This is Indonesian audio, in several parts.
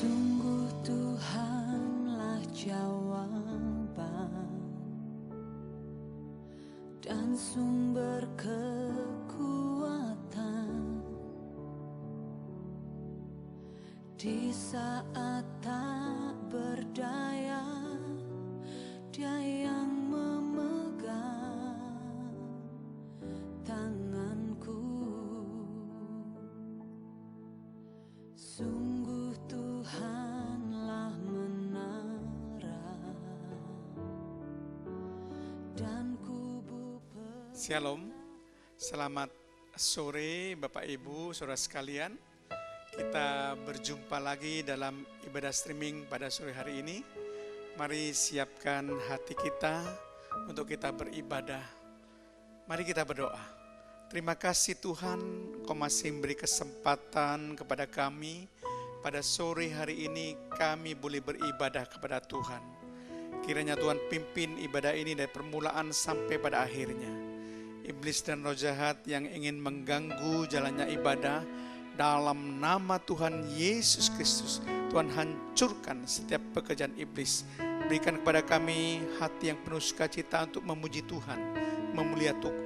Sungguh Tuhanlah jawaban dan sumber kekuatan di saat tak berdaya. Dia yang memegang tanganku. Sungguh Tuhanlah menara dan kubu. Shalom, selamat sore Bapak Ibu, saudara sekalian. Kita berjumpa lagi dalam ibadah streaming pada sore hari ini. Mari siapkan hati kita untuk kita beribadah. Mari kita berdoa. Terima kasih Tuhan, Kau masih memberi kesempatan kepada kami. Pada sore hari ini kami boleh beribadah kepada Tuhan. Kiranya Tuhan pimpin ibadah ini dari permulaan sampai pada akhirnya. Iblis dan roh jahat yang ingin mengganggu jalannya ibadah, dalam nama Tuhan Yesus Kristus, Tuhan hancurkan setiap pekerjaan iblis. Berikan kepada kami hati yang penuh sukacita untuk memuji Tuhan,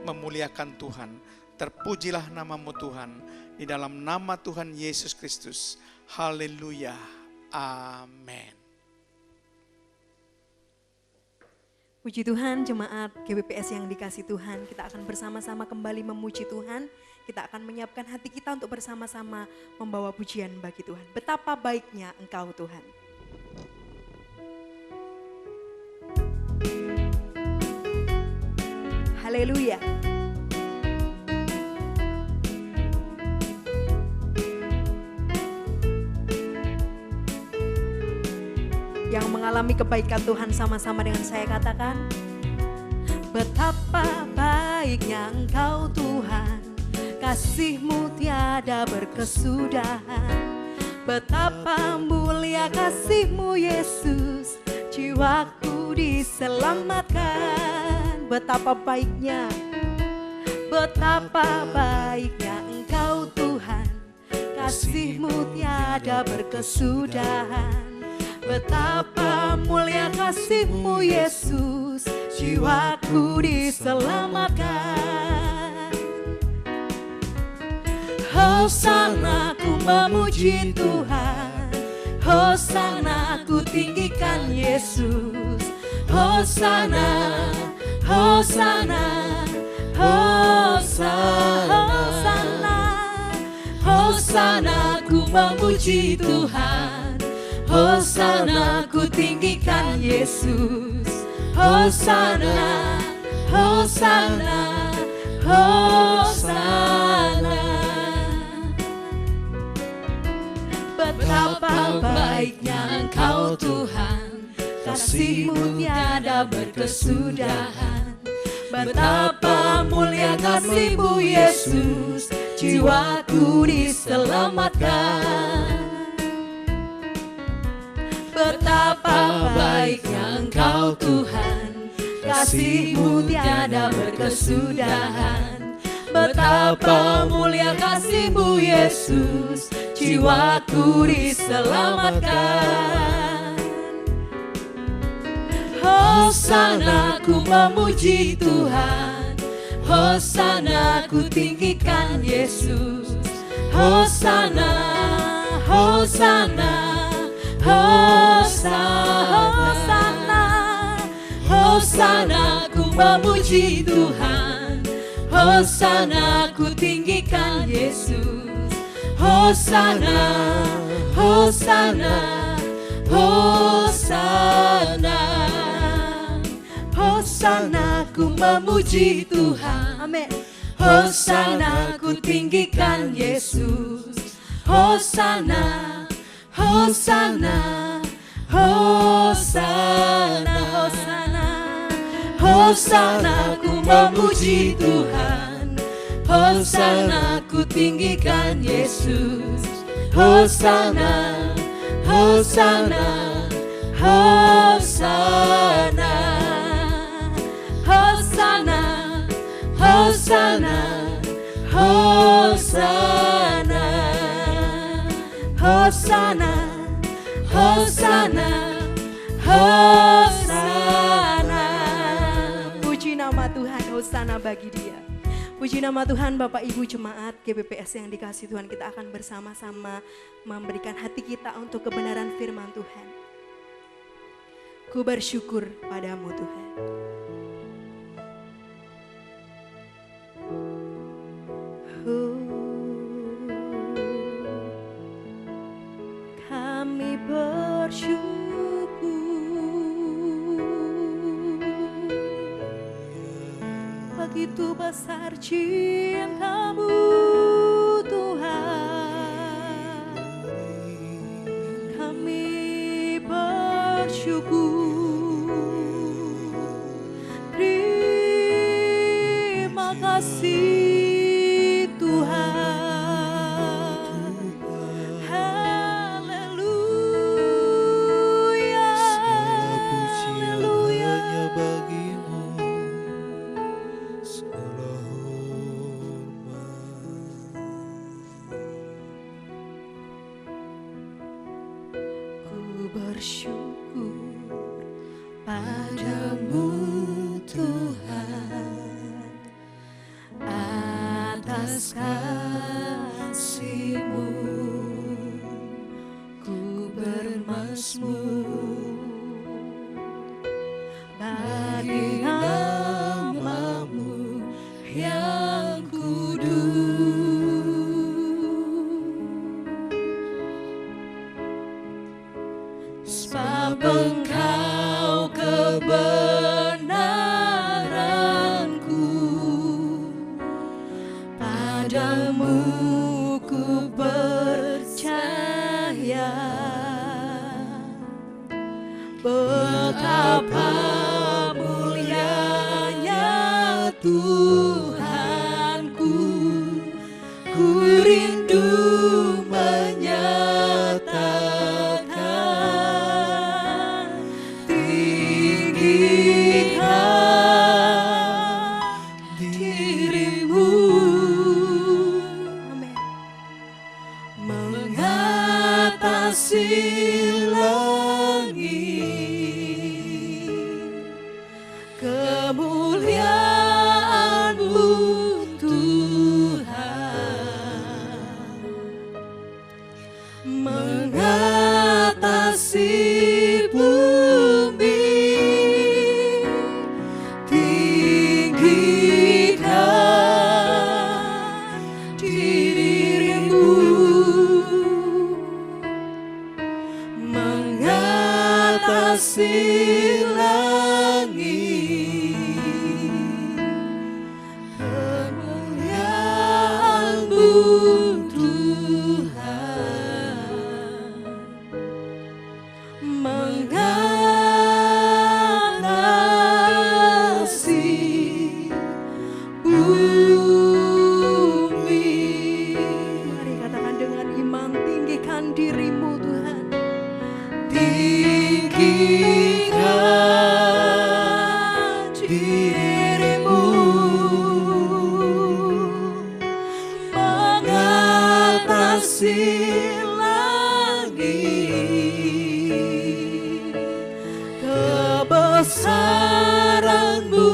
memuliakan Tuhan. Terpujilah namamu Tuhan, di dalam nama Tuhan Yesus Kristus. Haleluya. Amin. Puji Tuhan, jemaat GBPS yang dikasih Tuhan, kita akan bersama-sama kembali memuji Tuhan. Kita akan menyiapkan hati kita untuk bersama-sama membawa pujian bagi Tuhan. Betapa baiknya Engkau Tuhan. Haleluya. Yang mengalami kebaikan Tuhan sama-sama dengan saya katakan, betapa baiknya Engkau Tuhan, kasih-Mu tiada berkesudahan. Betapa mulia kasih-Mu Yesus, jiwaku diselamatkan. Betapa baiknya Engkau Tuhan, kasih-Mu tiada berkesudahan. Betapa mulia kasih-Mu Yesus, jiwaku diselamatkan. Hosana ku memuji Tuhan, Hosana ku tinggikan Yesus. Hosana, Hosana, Hosana, Hosana ku memuji Tuhan, Hosana ku tinggikan Yesus. Hosana, Hosana, Hosana. Betapa baiknya Engkau Tuhan, kasih-Mu tiada berkesudahan. Betapa mulia kasih-Mu Yesus, jiwaku diselamatkan. Betapa baiknya Engkau Tuhan, kasih-Mu tiada berkesudahan. Betapa mulia kasih-Mu Yesus, jiwaku diselamatkan. Hosana ku memuji Tuhan, Hosana ku tinggikan Yesus. Hosana, Hosana, Hosana, Hosana ku memuji Tuhan, Hosana ku tinggikan Yesus. Hosana, Hosana, Hosana, Hosana ku memuji Tuhan. Amin. Hosana ku tinggikan Yesus. Hosana, Hosana, Hosana, Hosana, Hosana ku memuji Tuhan, Hosana ku tinggikan Yesus. Hosana, Hosana, Hosana, Hosana, Hosana, Hosana, Hosana, Hosana, Hosana. Puji nama Tuhan, Hosana bagi Dia. Puji nama Tuhan, Bapak Ibu Jemaat GBPS yang dikasihi Tuhan, kita akan bersama-sama memberikan hati kita untuk kebenaran firman Tuhan. Ku bersyukur padamu Tuhan. Kami bersyukur begitu besar cinta-Mu Tuhan. Kami bersyukur. Terima kasih Tuhan. Haleluya. Segala pujian hanya bagimu, segala hormat. Ku bersyukur padamu Tuhan atas kasih-Mu. Ku bermazmur bagi nama-Mu yang kudus. Sebab Engkau kebenaranku, padamu ku percaya. Betapa mulianya Tuhanku, ku rindu menyatakan tinggikan diri-Mu. Amin. Mengatasi langit, kemuliaan-Mu Tuhan. Mengatasi bumi, tinggikan diri-Mu. Mengatasi langit, kemuliaan-Mu Tuhan. Mengatasi bumi. Mari katakan dengan iman, tinggikan diri-Mu Tuhan. Tinggikan diri-Mu. Mengatasi langit, kebesaran-Mu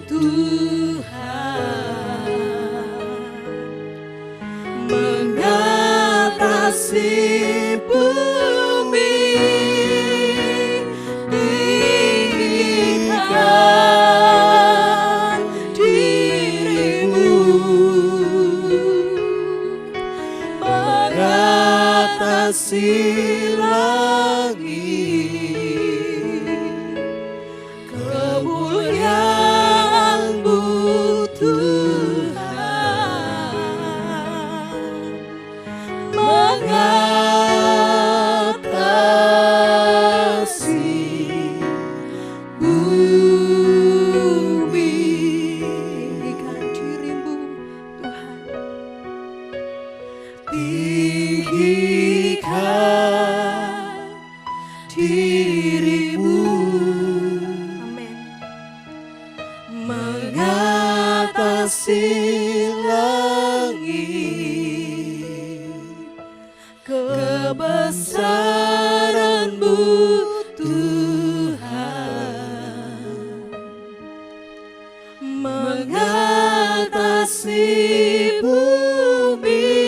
Tuhan. Mengatasi bumi, tinggikan diri-Mu. Mengatasi langit, kemuliaan-Mu Tuhan. Mengatasi bumi, Tinggikan diri-Mu Tuhan. tinggikan diri kebesaran-Mu Tuhan mengatasi bumi,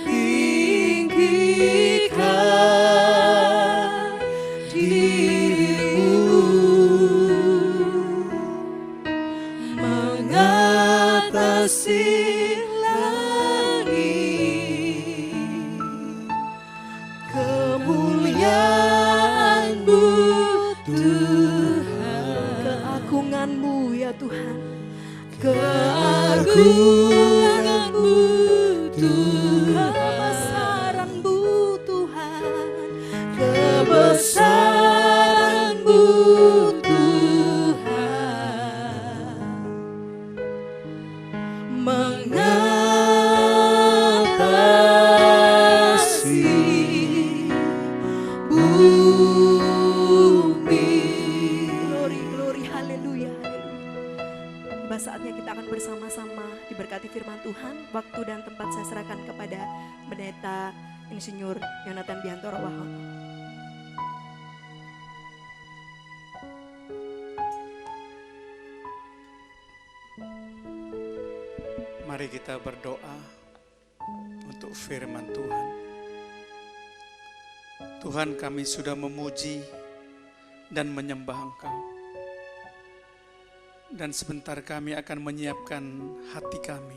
tinggikan diri-Mu mengatasi kemuliaan-Mu Tuhan, keagungan-Mu ya Tuhan, keagungan-Mu Tuhan, kebesaran-Mu Tuhan, kebesaran-Mu Tuhan mengatasi bumi. glory, glory, haleluya, haleluya. Tiba saatnya kita akan bersama-sama diberkati firman Tuhan. Waktu dan tempat saya serahkan kepada Pendeta Insinyur Yonatan Bihantoro Wahono. Mari kita berdoa untuk firman Tuhan. Tuhan, kami sudah memuji dan menyembah Engkau. Dan sebentar kami akan menyiapkan hati kami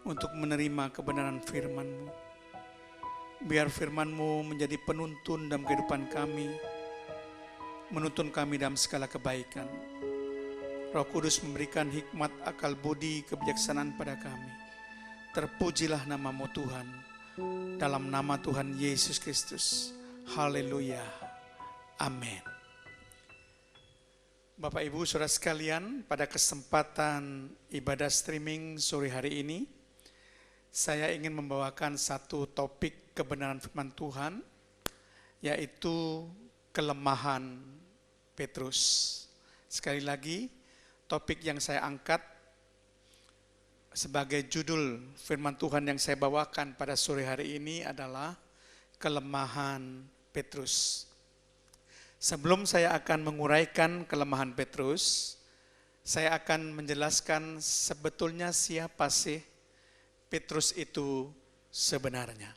untuk menerima kebenaran firman-Mu. Biar firman-Mu menjadi penuntun dalam kehidupan kami, menuntun kami dalam segala kebaikan. Roh Kudus memberikan hikmat, akal budi, kebijaksanaan pada kami. Terpujilah nama-Mu Tuhan, dalam nama Tuhan Yesus Kristus. Haleluya. Amin. Bapak Ibu Saudara sekalian, pada kesempatan ibadah streaming sore hari ini, saya ingin membawakan satu topik kebenaran firman Tuhan, yaitu kelemahan Petrus. Sekali lagi, topik yang saya angkat sebagai judul firman Tuhan yang saya bawakan pada sore hari ini adalah kelemahan Petrus. Sebelum saya akan menguraikan kelemahan Petrus, saya akan menjelaskan sebetulnya siapa sih Petrus itu sebenarnya.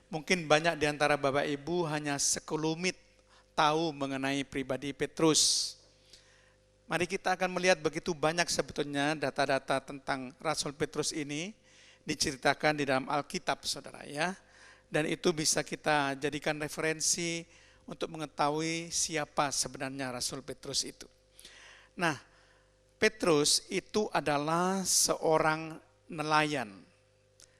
Mungkin banyak di antara Bapak Ibu hanya sekelumit tahu mengenai pribadi Petrus. Mari kita akan melihat begitu banyak sebetulnya data-data tentang Rasul Petrus ini diceritakan di dalam Alkitab, saudara ya. Dan itu bisa kita jadikan referensi untuk mengetahui siapa sebenarnya Rasul Petrus itu. Nah, Petrus itu adalah seorang nelayan,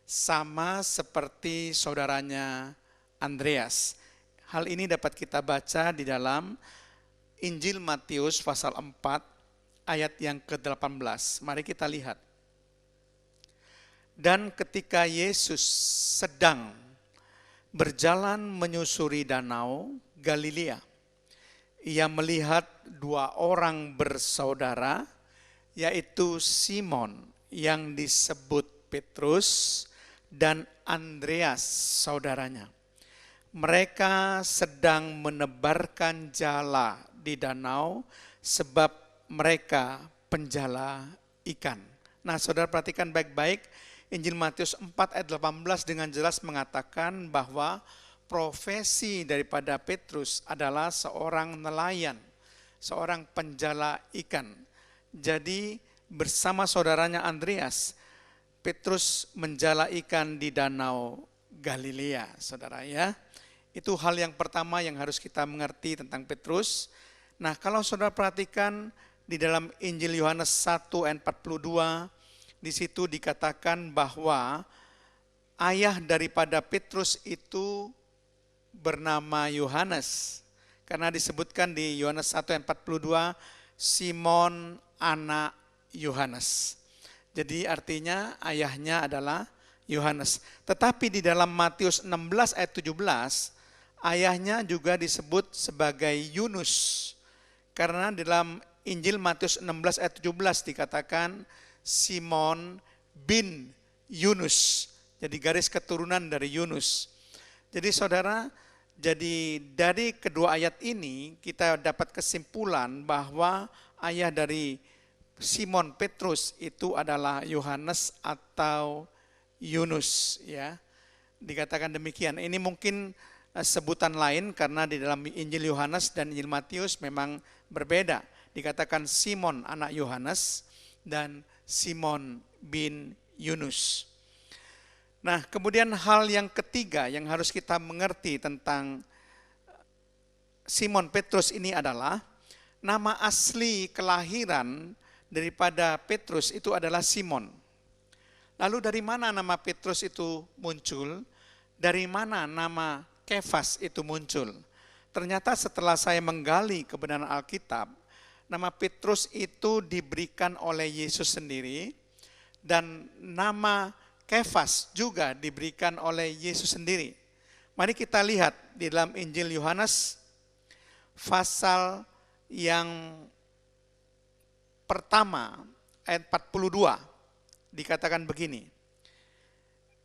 sama seperti saudaranya Andreas. Hal ini dapat kita baca di dalam Injil Matius pasal 4 ayat yang ke-18. Mari kita lihat. Dan ketika Yesus sedang berjalan menyusuri danau Galilea, ia melihat dua orang bersaudara, yaitu Simon yang disebut Petrus dan Andreas saudaranya. Mereka sedang menebarkan jala di danau sebab mereka penjala ikan. Nah, saudara perhatikan baik-baik, Injil Matius 4 ayat 18 dengan jelas mengatakan bahwa profesi daripada Petrus adalah seorang nelayan, seorang penjala ikan. Jadi bersama saudaranya Andreas, Petrus menjala ikan di danau Galilea, saudara ya. Itu hal yang pertama yang harus kita mengerti tentang Petrus. Nah, kalau saudara perhatikan di dalam Injil Yohanes 1 ayat 42, di situ dikatakan bahwa ayah daripada Petrus itu bernama Yohanes. Karena disebutkan di Yohanes 1 ayat 42, Simon anak Yohanes. Jadi artinya ayahnya adalah Yohanes. Tetapi di dalam Matius 16 ayat 17, ayahnya juga disebut sebagai Yunus. Karena di dalam Injil Matius 16 ayat 17 dikatakan Simon bin Yunus Jadi garis keturunan dari Yunus. Jadi saudara, jadi dari kedua ayat ini kita dapat kesimpulan bahwa ayah dari Simon Petrus itu adalah Yohanes atau Yunus, ya. Dikatakan demikian. Ini mungkin sebutan lain karena di dalam Injil Yohanes dan Injil Matius memang berbeda. Dikatakan Simon anak Yohanes dan Simon bin Yunus. Nah, kemudian hal yang ketiga yang harus kita mengerti tentang Simon Petrus ini adalah nama asli kelahiran daripada Petrus itu adalah Simon. Lalu dari mana nama Petrus itu muncul? Dari mana nama Kefas itu muncul? Ternyata setelah saya menggali kebenaran Alkitab, nama Petrus itu diberikan oleh Yesus sendiri dan nama Kefas juga diberikan oleh Yesus sendiri. Mari kita lihat di dalam Injil Yohanes pasal yang pertama ayat 42 dikatakan begini.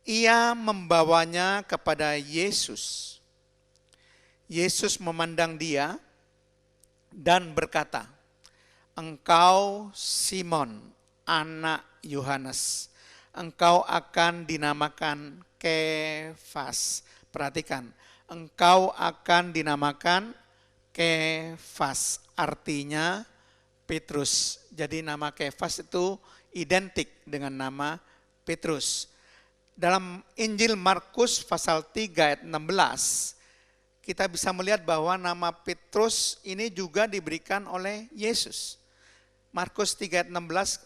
Ia membawanya kepada Yesus. Yesus memandang dia dan berkata, "Engkau Simon, anak Yohanes. Engkau akan dinamakan Kefas." Perhatikan, engkau akan dinamakan Kefas, artinya Petrus. Jadi nama Kefas itu identik dengan nama Petrus. Dalam Injil Markus pasal 3 ayat 16, kita bisa melihat bahwa nama Petrus ini juga diberikan oleh Yesus. Markus 3 ayat 16,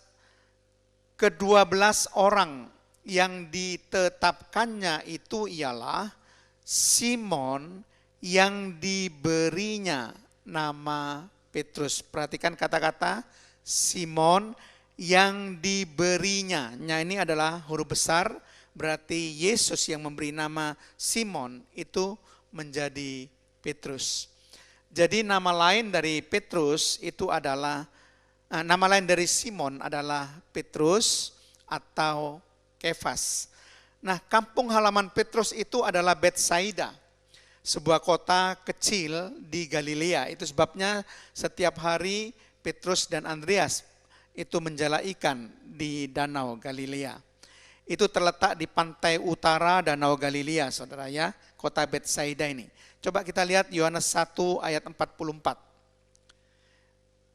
ke-12 orang yang ditetapkannya itu ialah Simon yang diberinya nama Petrus. Perhatikan kata-kata Simon yang diberinya. Nya ini adalah huruf besar, berarti Yesus yang memberi nama Simon itu menjadi Petrus. Jadi nama lain dari Petrus itu adalah, nama lain dari Simon adalah Petrus atau Kefas. Nah, kampung halaman Petrus itu adalah Betsaida, sebuah kota kecil di Galilea. Itu sebabnya setiap hari Petrus dan Andreas itu menjala ikan di Danau Galilea. Itu terletak di pantai utara Danau Galilea, saudara ya, kota Betsaida ini. Coba kita lihat Yohanes 1 ayat 44.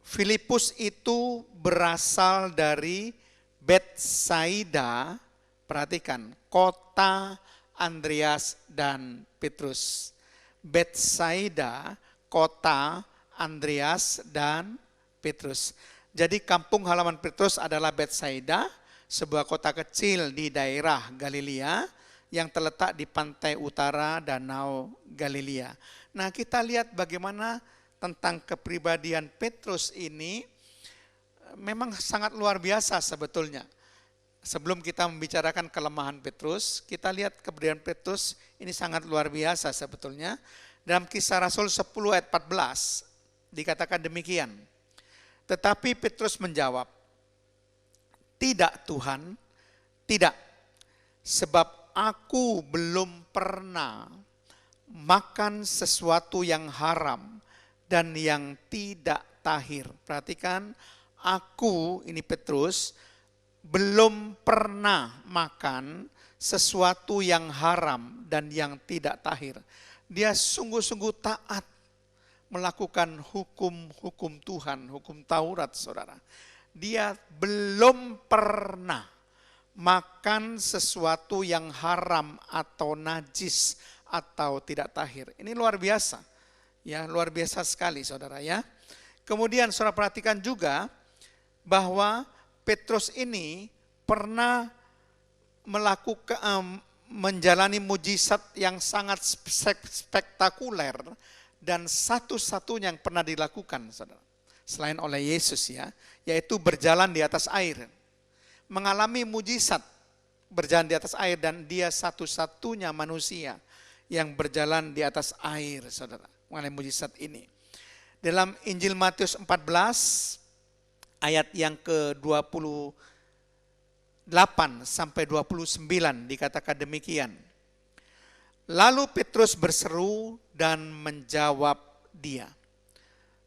Filipus itu berasal dari Betsaida, perhatikan, kota Andreas dan Petrus. Betsaida, kota Andreas dan Petrus. Jadi kampung halaman Petrus adalah Betsaida, sebuah kota kecil di daerah Galilea yang terletak di pantai utara Danau Galilea. Nah, kita lihat bagaimana tentang kepribadian Petrus ini memang sangat luar biasa sebetulnya. Sebelum kita membicarakan kelemahan Petrus, kita lihat kepribadian Petrus ini sangat luar biasa sebetulnya. Dalam Kisah Rasul 10 ayat 14 dikatakan demikian. Tetapi Petrus menjawab, "Tidak Tuhan, tidak. Sebab aku belum pernah makan sesuatu yang haram dan yang tidak tahir." Perhatikan, aku, ini Petrus, belum pernah makan sesuatu yang haram dan yang tidak tahir. Dia sungguh-sungguh taat melakukan hukum-hukum Tuhan, hukum Taurat, saudara. Dia belum pernah makan sesuatu yang haram atau najis atau tidak tahir. Ini luar biasa, ya, luar biasa sekali, saudara ya. Kemudian saudara perhatikan juga bahwa Petrus ini pernah melakukan menjalani mujizat yang sangat spektakuler dan satu-satunya yang pernah dilakukan, saudara, selain oleh Yesus ya, yaitu berjalan di atas air. Mengalami mujizat berjalan di atas air dan dia satu-satunya manusia yang berjalan di atas air, saudara, mengalami mujizat ini. Dalam Injil Matius 14 ayat yang ke-28 8 sampai 29 dikatakan demikian. Lalu Petrus berseru dan menjawab dia,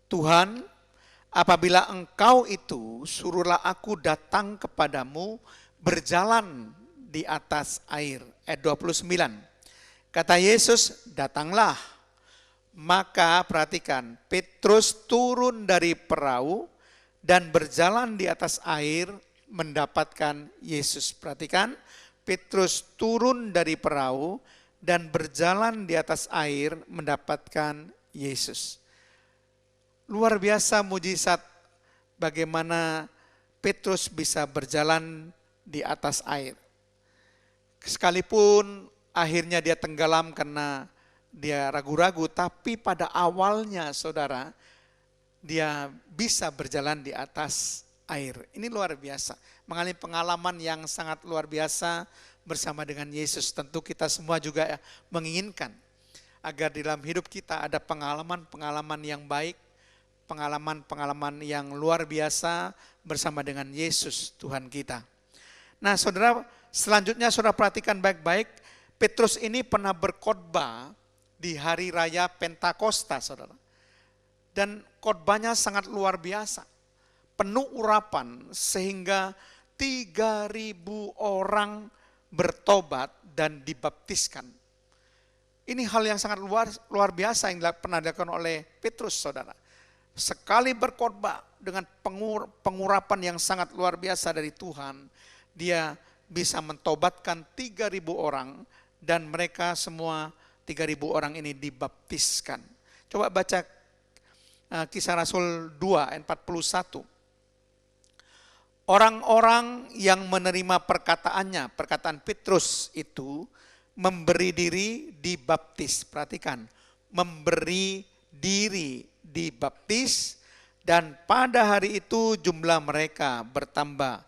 Tuhan, apabila engkau itu, suruhlah aku datang kepadamu berjalan di atas air. Ayat 29. Kata Yesus, datanglah. Maka perhatikan, Petrus turun dari perahu dan berjalan di atas air mendapatkan Yesus. Perhatikan, Petrus turun dari perahu dan berjalan di atas air mendapatkan Yesus. Luar biasa mujizat bagaimana Petrus bisa berjalan di atas air. Sekalipun akhirnya dia tenggelam karena dia ragu-ragu, tapi pada awalnya saudara, dia bisa berjalan di atas air. Ini luar biasa, mengalami pengalaman yang sangat luar biasa bersama dengan Yesus. Tentu kita semua juga menginginkan agar di dalam hidup kita ada pengalaman-pengalaman yang baik, pengalaman-pengalaman yang luar biasa bersama dengan Yesus Tuhan kita. Nah saudara, selanjutnya saudara perhatikan baik-baik, Petrus ini pernah berkhotbah di hari raya Pentakosta saudara. Dan khotbahnya sangat luar biasa, penuh urapan sehingga 3.000 orang bertobat dan dibaptiskan. Ini hal yang sangat luar biasa yang pernah dilakukan oleh Petrus saudara. Sekali berkhotbah dengan pengurapan yang sangat luar biasa dari Tuhan, dia bisa mentobatkan 3.000 orang dan mereka semua 3.000 orang ini dibaptiskan. Coba baca Kisah Rasul 2 ayat 41. Orang-orang yang menerima perkataan Petrus itu memberi diri dibaptis. Perhatikan, memberi diri dibaptis, dan pada hari itu jumlah mereka bertambah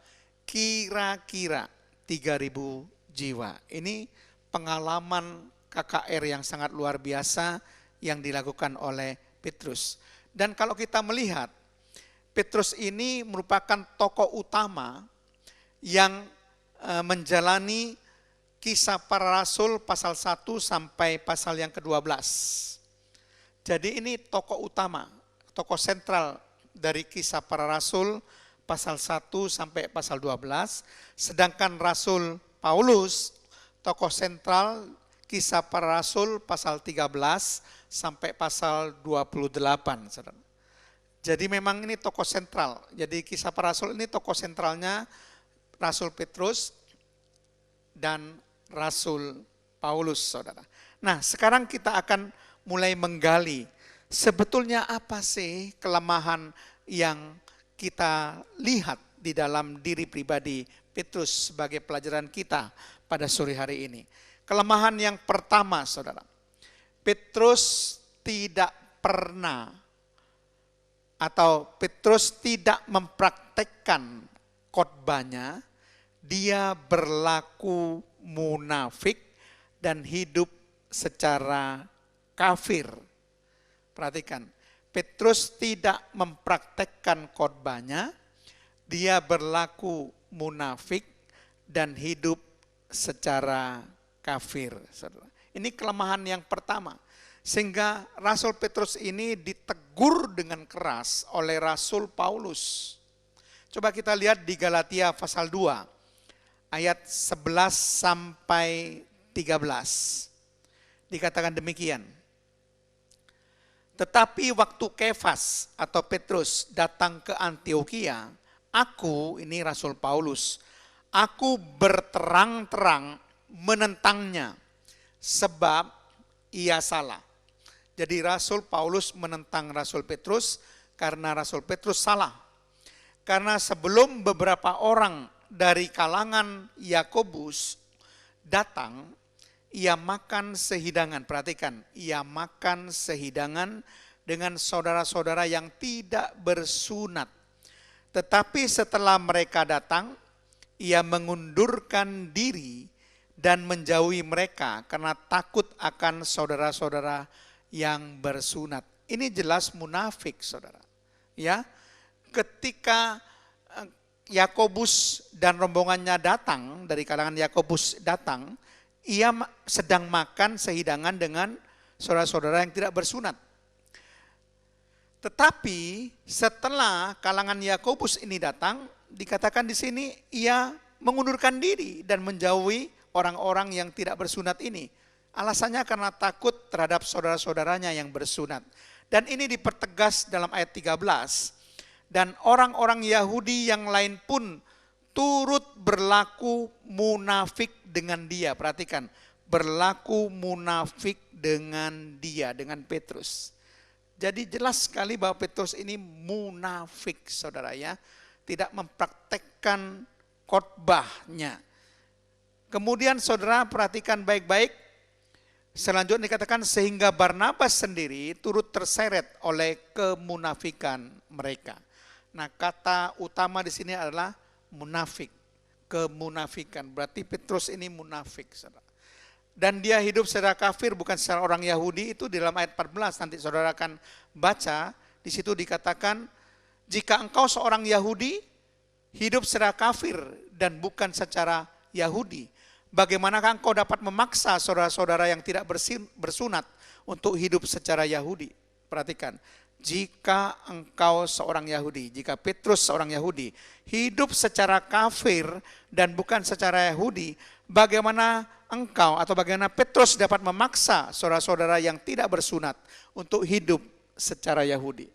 kira-kira 3.000 jiwa. Ini pengalaman KKR yang sangat luar biasa yang dilakukan oleh Petrus. Dan kalau kita melihat, Petrus ini merupakan tokoh utama yang menjalani Kisah Para Rasul pasal 1 sampai pasal yang ke-12. Jadi ini tokoh utama, tokoh sentral dari Kisah Para Rasul pasal 1 sampai pasal 12. Sedangkan Rasul Paulus, tokoh sentral Kisah Para Rasul pasal 13 sampai pasal 28. Saudara. Jadi memang ini tokoh sentral. Jadi Kisah Para Rasul ini tokoh sentralnya Rasul Petrus dan Rasul Paulus, saudara. Nah, sekarang kita akan mulai menggali sebetulnya apa sih kelemahan yang kita lihat di dalam diri pribadi Petrus sebagai pelajaran kita pada sore hari ini. Kelemahan yang pertama, saudara, Petrus tidak pernah atau Petrus tidak mempraktekkan khotbahnya, dia berlaku munafik dan hidup secara kafir. Perhatikan, Petrus tidak mempraktekkan khotbahnya, dia berlaku munafik dan hidup secara kafir. Ini kelemahan yang pertama. Sehingga Rasul Petrus ini ditegur dengan keras oleh Rasul Paulus. Coba kita lihat di Galatia pasal 2 ayat 11 sampai 13. Dikatakan demikian. Tetapi waktu Kefas atau Petrus datang ke Antiokhia, aku, ini Rasul Paulus, aku berterang-terang menentangnya sebab ia salah. Jadi Rasul Paulus menentang Rasul Petrus karena Rasul Petrus salah. Karena sebelum beberapa orang dari kalangan Yakobus datang, ia makan sehidangan. Perhatikan, ia makan sehidangan dengan saudara-saudara yang tidak bersunat. Tetapi setelah mereka datang, ia mengundurkan diri dan menjauhi mereka karena takut akan saudara-saudara yang bersunat. Ini jelas munafik, saudara. Ya, ketika Yakobus dan rombongannya datang, dari kalangan Yakobus datang, ia sedang makan sehidangan dengan saudara-saudara yang tidak bersunat. Tetapi setelah kalangan Yakobus ini datang, dikatakan di sini ia mengundurkan diri dan menjauhi orang-orang yang tidak bersunat ini. Alasannya karena takut terhadap saudara-saudaranya yang bersunat. Dan ini dipertegas dalam ayat 13. Dan orang-orang Yahudi yang lain pun turut berlaku munafik dengan dia. Perhatikan, berlaku munafik dengan dia, dengan Petrus. Jadi jelas sekali bahwa Petrus ini munafik, saudara ya. Tidak mempraktekkan khotbahnya. Kemudian saudara perhatikan baik-baik. Selanjutnya dikatakan sehingga Barnabas sendiri turut terseret oleh kemunafikan mereka. Nah, kata utama di sini adalah munafik, kemunafikan. Berarti Petrus ini munafik, saudara. Dan dia hidup secara kafir, bukan secara orang Yahudi. Itu di dalam ayat 14 nanti saudara akan baca. Di situ dikatakan, jika engkau seorang Yahudi hidup secara kafir dan bukan secara Yahudi, bagaimanakah engkau dapat memaksa saudara-saudara yang tidak bersunat untuk hidup secara Yahudi? Perhatikan. Jika engkau seorang Yahudi, jika Petrus seorang Yahudi, hidup secara kafir dan bukan secara Yahudi, bagaimana engkau atau bagaimana Petrus dapat memaksa saudara-saudara yang tidak bersunat untuk hidup secara Yahudi?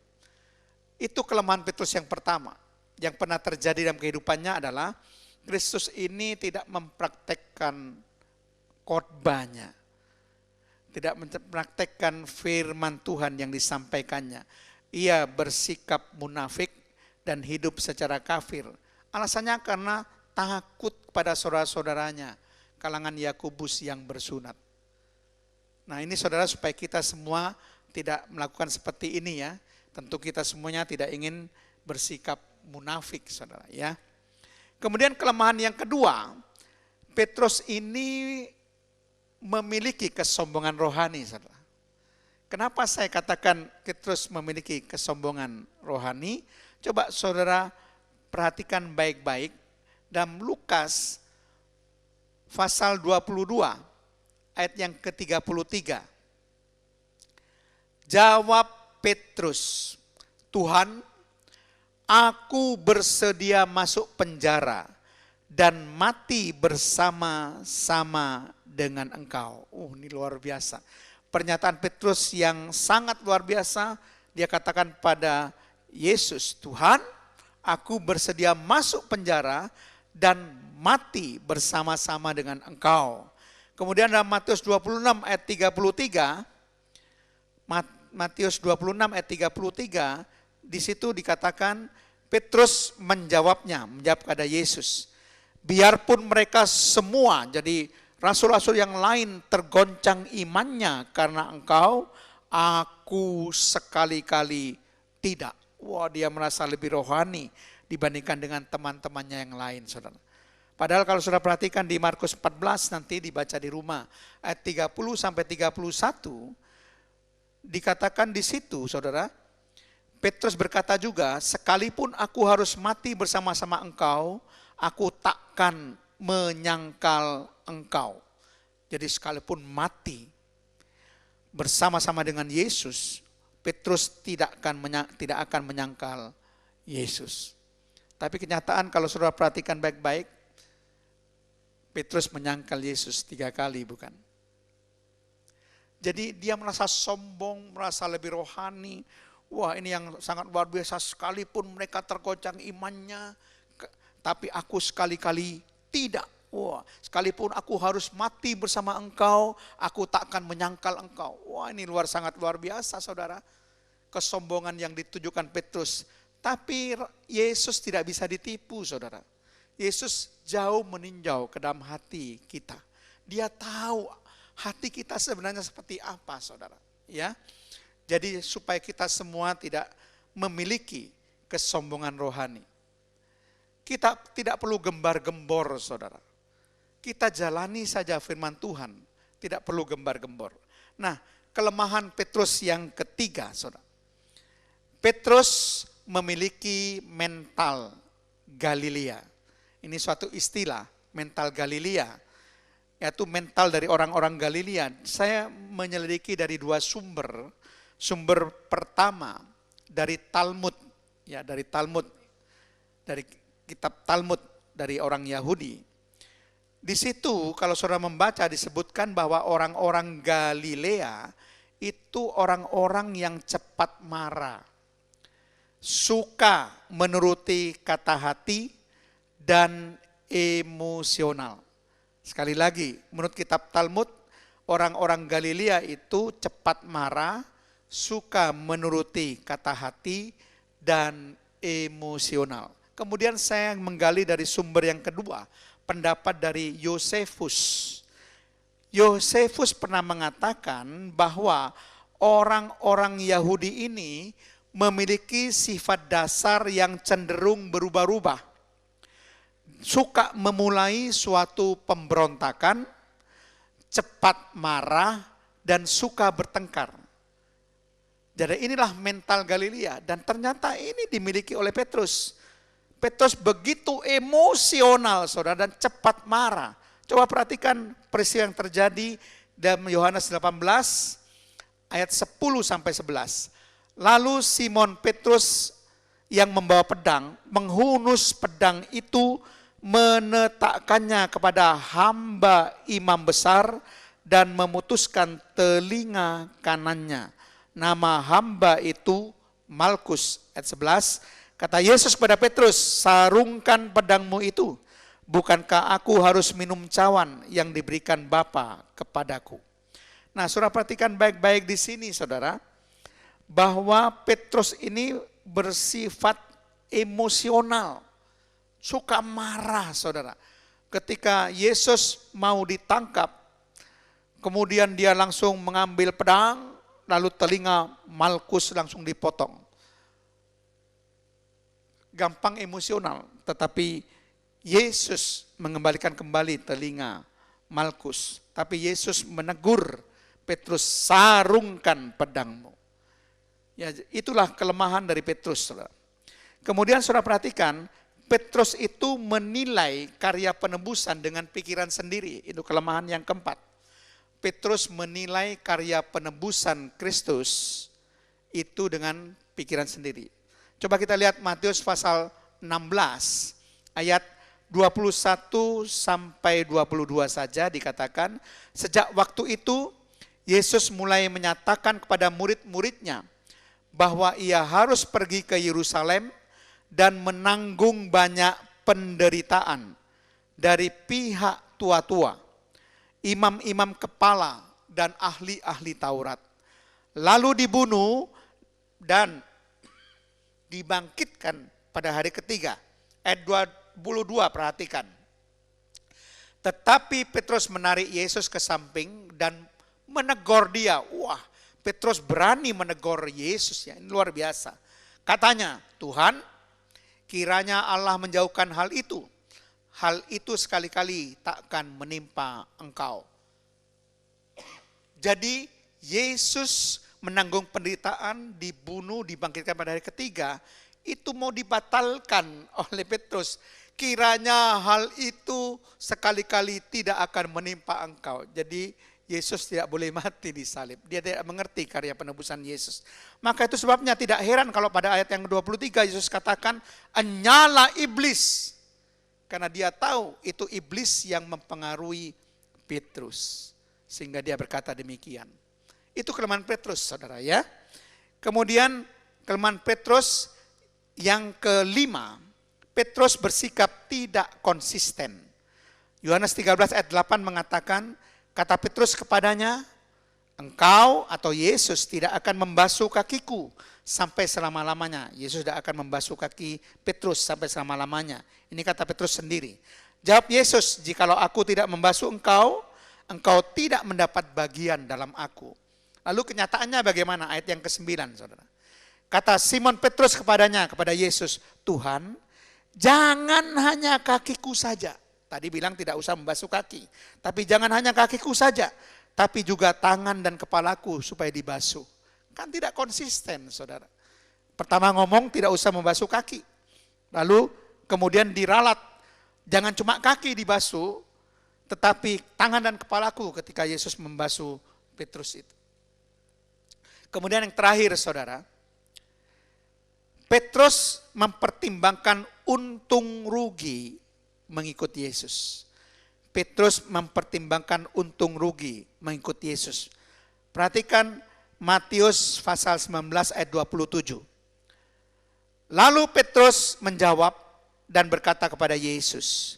Itu kelemahan Petrus yang pertama. Yang pernah terjadi dalam kehidupannya adalah Kristus ini tidak mempraktekkan khotbahnya. Tidak mempraktekkan firman Tuhan yang disampaikannya. Ia bersikap munafik dan hidup secara kafir. Alasannya karena takut kepada saudara-saudaranya, kalangan Yakobus yang bersunat. Nah, ini saudara, supaya kita semua tidak melakukan seperti ini ya. Tentu kita semuanya tidak ingin bersikap munafik, saudara ya. Kemudian kelemahan yang kedua, Petrus ini memiliki kesombongan rohani, saudara. Kenapa saya katakan Petrus memiliki kesombongan rohani? Coba saudara perhatikan baik-baik dalam Lukas pasal 22 ayat yang ke-33. Jawab Petrus, Tuhan, aku bersedia masuk penjara dan mati bersama-sama dengan engkau. Ini luar biasa. Pernyataan Petrus yang sangat luar biasa. Dia katakan pada Yesus, Tuhan, aku bersedia masuk penjara dan mati bersama-sama dengan engkau. Kemudian dalam Matius 26 ayat 33, Matius 26 ayat 33, di situ dikatakan Petrus menjawab kepada Yesus, biarpun mereka semua, jadi rasul-rasul yang lain tergoncang imannya karena engkau, aku sekali-kali tidak. Wah, dia merasa lebih rohani dibandingkan dengan teman-temannya yang lain, saudara. Padahal kalau saudara perhatikan di Markus 14 nanti dibaca di rumah ayat 30 sampai 31, dikatakan di situ, saudara, Petrus berkata juga, sekalipun aku harus mati bersama-sama engkau, aku takkan menyangkal engkau. Jadi sekalipun mati bersama-sama dengan Yesus, Petrus tidak akan menyangkal Yesus. Tapi kenyataan kalau saudara perhatikan baik-baik, Petrus menyangkal Yesus 3 kali, bukan? Jadi dia merasa sombong, merasa lebih rohani. Wah, ini yang sangat luar biasa, sekalipun mereka tergoncang imannya, tapi aku sekali-kali tidak. Wah, sekalipun aku harus mati bersama engkau, aku tak akan menyangkal engkau. Wah, ini sangat luar biasa, saudara. Kesombongan yang ditujukan Petrus. Tapi Yesus tidak bisa ditipu, saudara. Yesus jauh meninjau ke dalam hati kita. Dia tahu hati kita sebenarnya seperti apa, saudara. Ya, jadi supaya kita semua tidak memiliki kesombongan rohani. Kita tidak perlu gembar-gembor, saudara. Kita jalani saja firman Tuhan, tidak perlu gembar-gembor. Nah, kelemahan Petrus yang ketiga, saudara. Petrus memiliki mental Galilea. Ini suatu istilah, mental Galilea, yaitu mental dari orang-orang Galilea. Saya menyelidiki dari dua sumber. Sumber pertama dari Talmud, ya dari Talmud, dari kitab Talmud dari orang Yahudi. Di situ kalau saudara membaca disebutkan bahwa orang-orang Galilea itu orang-orang yang cepat marah, suka menuruti kata hati, dan emosional. Sekali lagi, menurut kitab Talmud, orang-orang Galilea itu cepat marah, suka menuruti kata hati, dan emosional. Kemudian saya menggali dari sumber yang kedua, pendapat dari Yosefus. Yosefus pernah mengatakan bahwa orang-orang Yahudi ini memiliki sifat dasar yang cenderung berubah-ubah. Suka memulai suatu pemberontakan, cepat marah, dan suka bertengkar. Jadi inilah mental Galilea, dan ternyata ini dimiliki oleh Petrus. Petrus begitu emosional, saudara, dan cepat marah. Coba perhatikan peristiwa yang terjadi dalam Yohanes 18 ayat 10 sampai 11. Lalu Simon Petrus yang membawa pedang menghunus pedang itu, menetakkannya kepada hamba imam besar dan memutuskan telinga kanannya. Nama hamba itu Malkus. Ayat 11, kata Yesus kepada Petrus, sarungkan pedangmu itu. Bukankah aku harus minum cawan yang diberikan Bapa kepadaku? Nah, saudara perhatikan baik-baik di sini, saudara, bahwa Petrus ini bersifat emosional, suka marah, saudara. Ketika Yesus mau ditangkap, kemudian dia langsung mengambil pedang, lalu telinga Malkus langsung dipotong. Gampang emosional, tetapi Yesus mengembalikan kembali telinga Malkus. Tapi Yesus menegur Petrus, sarungkan pedangmu. Ya, itulah kelemahan dari Petrus, saudara. Kemudian saudara perhatikan, Petrus itu menilai karya penebusan dengan pikiran sendiri. Itu kelemahan yang keempat. Petrus menilai karya penebusan Kristus itu dengan pikiran sendiri. Coba kita lihat Matius pasal 16 ayat 21 sampai 22 saja dikatakan, sejak waktu itu Yesus mulai menyatakan kepada murid-muridnya bahwa ia harus pergi ke Yerusalem dan menanggung banyak penderitaan dari pihak tua-tua, imam-imam kepala, dan ahli-ahli Taurat. Lalu dibunuh dan dibangkitkan pada hari ketiga. Ayat 22 perhatikan. Tetapi Petrus menarik Yesus ke samping dan menegur dia. Wah, Petrus berani menegur Yesus, ya, ini luar biasa. Katanya, Tuhan, kiranya Allah menjauhkan hal itu. Hal itu sekali-kali takkan menimpa engkau. Jadi Yesus menanggung penderitaan, dibunuh, dibangkitkan pada hari ketiga, itu mau dibatalkan oleh Petrus. Kiranya hal itu sekali-kali tidak akan menimpa engkau. Jadi Yesus tidak boleh mati di salib. Dia tidak mengerti karya penebusan Yesus. Maka itu sebabnya tidak heran kalau pada ayat yang ke-23 Yesus katakan, "Enyala iblis." Karena dia tahu itu iblis yang mempengaruhi Petrus. Sehingga dia berkata demikian. Itu kelemahan Petrus, saudara, ya. Kemudian kelemahan Petrus yang kelima, Petrus bersikap tidak konsisten. Yohanes 13 ayat 8 mengatakan, kata Petrus kepadanya, engkau atau Yesus tidak akan membasuh kakiku sampai selama-lamanya. Yesus tidak akan membasuh kaki Petrus sampai selama-lamanya. Ini kata Petrus sendiri. Jawab Yesus, jikalau aku tidak membasuh engkau, engkau tidak mendapat bagian dalam aku. Lalu kenyataannya bagaimana? Ayat yang ke-9, saudara. Kata Simon Petrus kepadanya, kepada Yesus, Tuhan, jangan hanya kakiku saja. Tadi bilang tidak usah membasuh kaki. Tapi jangan hanya kakiku saja, tapi juga tangan dan kepalaku supaya dibasuh. Kan tidak konsisten, saudara. Pertama ngomong tidak usah membasuh kaki. Lalu kemudian diralat. Jangan cuma kaki dibasuh, tetapi tangan dan kepalaku ketika Yesus membasuh Petrus itu. Kemudian yang terakhir saudara, Petrus mempertimbangkan untung rugi mengikut Yesus. Petrus mempertimbangkan untung rugi mengikut Yesus. Perhatikan Matius pasal 19 ayat 27. Lalu Petrus menjawab dan berkata kepada Yesus,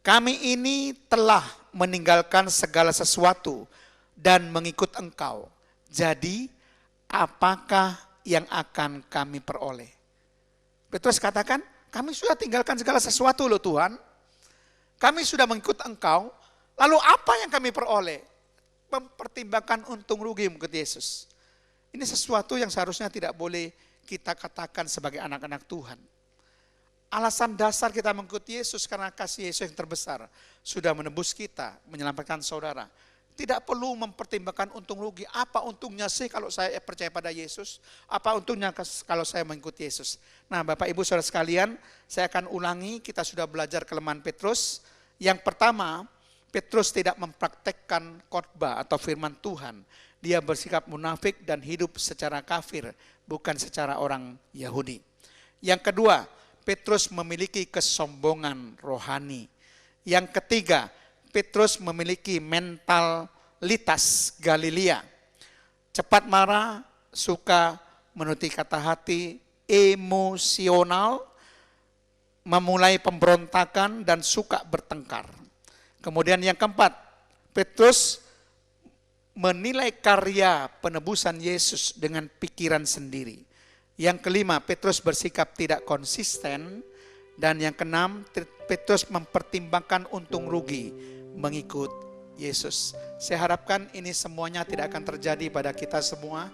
kami ini telah meninggalkan segala sesuatu dan mengikut Engkau. Jadi apakah yang akan kami peroleh? Petrus katakan, kami sudah tinggalkan segala sesuatu loh Tuhan. Kami sudah mengikut Engkau, lalu apa yang kami peroleh? Mempertimbangkan untung rugi mengikut Yesus. Ini sesuatu yang seharusnya tidak boleh kita katakan sebagai anak-anak Tuhan. Alasan dasar kita mengikuti Yesus karena kasih Yesus yang terbesar sudah menebus kita, menyelamatkan saudara. Tidak perlu mempertimbangkan untung rugi. Apa untungnya sih kalau saya percaya pada Yesus? Apa untungnya kalau saya mengikuti Yesus? Nah Bapak Ibu Saudara sekalian, saya akan ulangi, kita sudah belajar kelemahan Petrus. Yang pertama, Petrus tidak mempraktekkan khotbah atau firman Tuhan. Dia bersikap munafik dan hidup secara kafir, bukan secara orang Yahudi. Yang kedua, Petrus memiliki kesombongan rohani. Yang ketiga, Petrus memiliki mentalitas Galilea. Cepat marah, suka menuruti kata hati, emosional, memulai pemberontakan dan suka bertengkar. Kemudian yang keempat, Petrus menilai karya penebusan Yesus dengan pikiran sendiri. Yang kelima, Petrus bersikap tidak konsisten. Dan yang keenam, Petrus mempertimbangkan untung rugi mengikut Yesus. Saya harapkan ini semuanya tidak akan terjadi pada kita semua.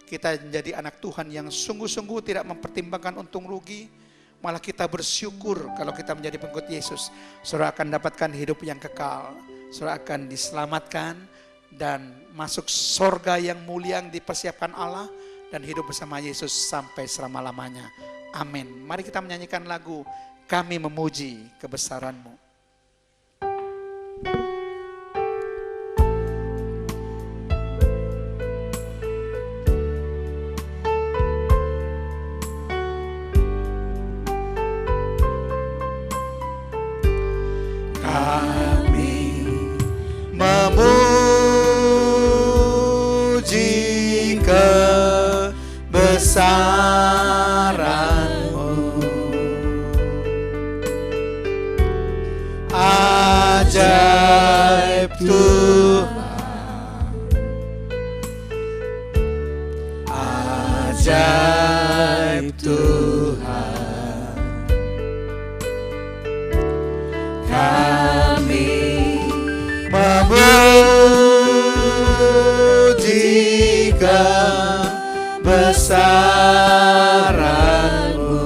Kita menjadi anak Tuhan yang sungguh-sungguh tidak mempertimbangkan untung rugi. Malah kita bersyukur kalau kita menjadi pengikut Yesus. Saudara akan dapatkan hidup yang kekal. Saudara akan diselamatkan dan masuk sorga yang mulia yang dipersiapkan Allah. Dan hidup bersama Yesus sampai selama-lamanya. Amin. Mari kita menyanyikan lagu Kami Memuji Kebesaran-Mu. Kami memuji kebesaran-Mu, ajaib Tuhan, ajaib Tuhan. Kami memuji kebesaran-Mu,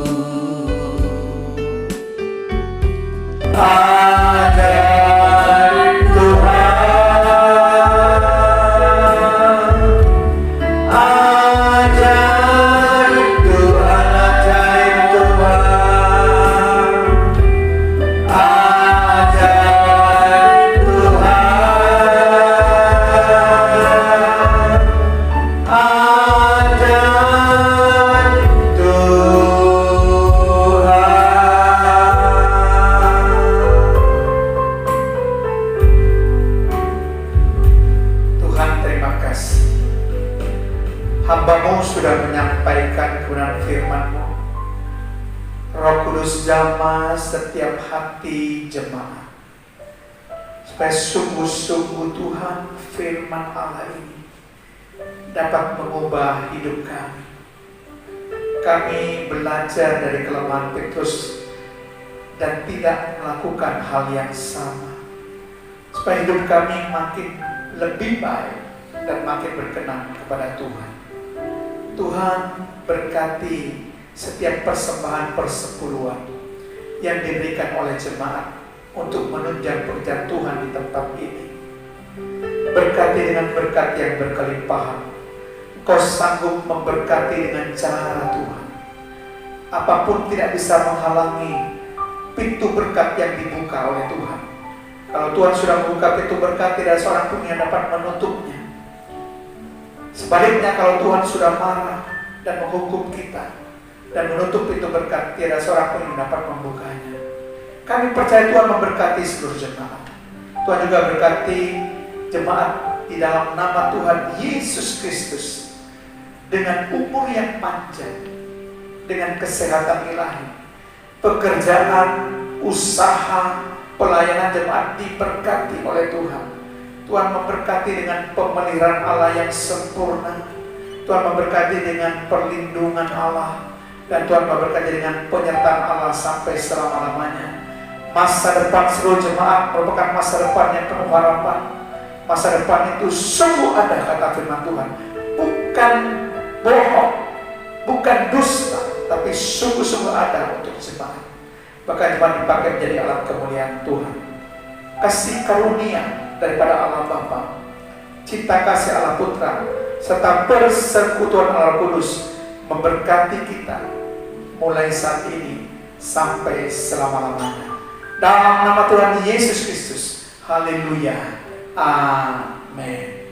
ajaib Tuhan, ajaib Tuhan, ajaib Tuhan, ajaib Tuhan, ajaib Tuhan terima kasih. Hamba-Mu sudah menyampaikan kebenaran firman-Mu. Roh Kudus jamah setiap hati jemaat. Supaya sungguh-sungguh Tuhan firman Allah ini dapat mengubah hidup kami. Kami belajar dari kelemahan Petrus dan tidak melakukan hal yang sama. Supaya hidup kami makin lebih baik dan makin berkenan kepada Tuhan. Tuhan berkati setiap persembahan persepuluhan yang diberikan oleh jemaat untuk menunjang pekerjaan Tuhan di tempat ini. Berkati dengan berkat yang berkelimpahan. Engkau sanggup memberkati dengan cara Tuhan. Apapun tidak bisa menghalangi pintu berkat yang dibuka oleh Tuhan. Kalau Tuhan sudah membuka pintu berkat, tidak seorang pun yang dapat menutupnya. Sebaliknya kalau Tuhan sudah marah dan menghukum kita dan menutup pintu berkat, tidak seorang pun yang dapat membukanya. Kami percaya Tuhan memberkati seluruh jemaat. Tuhan juga berkati jemaat di dalam nama Tuhan Yesus Kristus, dengan umur yang panjang, dengan kesehatan ilahi, pekerjaan, usaha, pelayanan jemaat diberkati oleh Tuhan. Tuhan memberkati dengan pemeliharaan Allah yang sempurna. Tuhan memberkati dengan perlindungan Allah, dan Tuhan memberkati dengan penyertaan Allah sampai selama-lamanya. Masa depan seluruh jemaat merupakan masa depan yang penuh harapan. Masa depan itu sungguh ada, kata firman Tuhan. Bukan bohong, bukan dusta, tapi sungguh-sungguh ada untuk jemaat. Bahkan jemaat dipakai menjadi alat kemuliaan Tuhan. Kasih karunia daripada Allah Bapa, cinta kasih Allah Putra, serta persekutuan Allah Kudus memberkati kita mulai saat ini sampai selama-lamanya. Dalam nama Tuhan Yesus Kristus. Haleluya. Amin.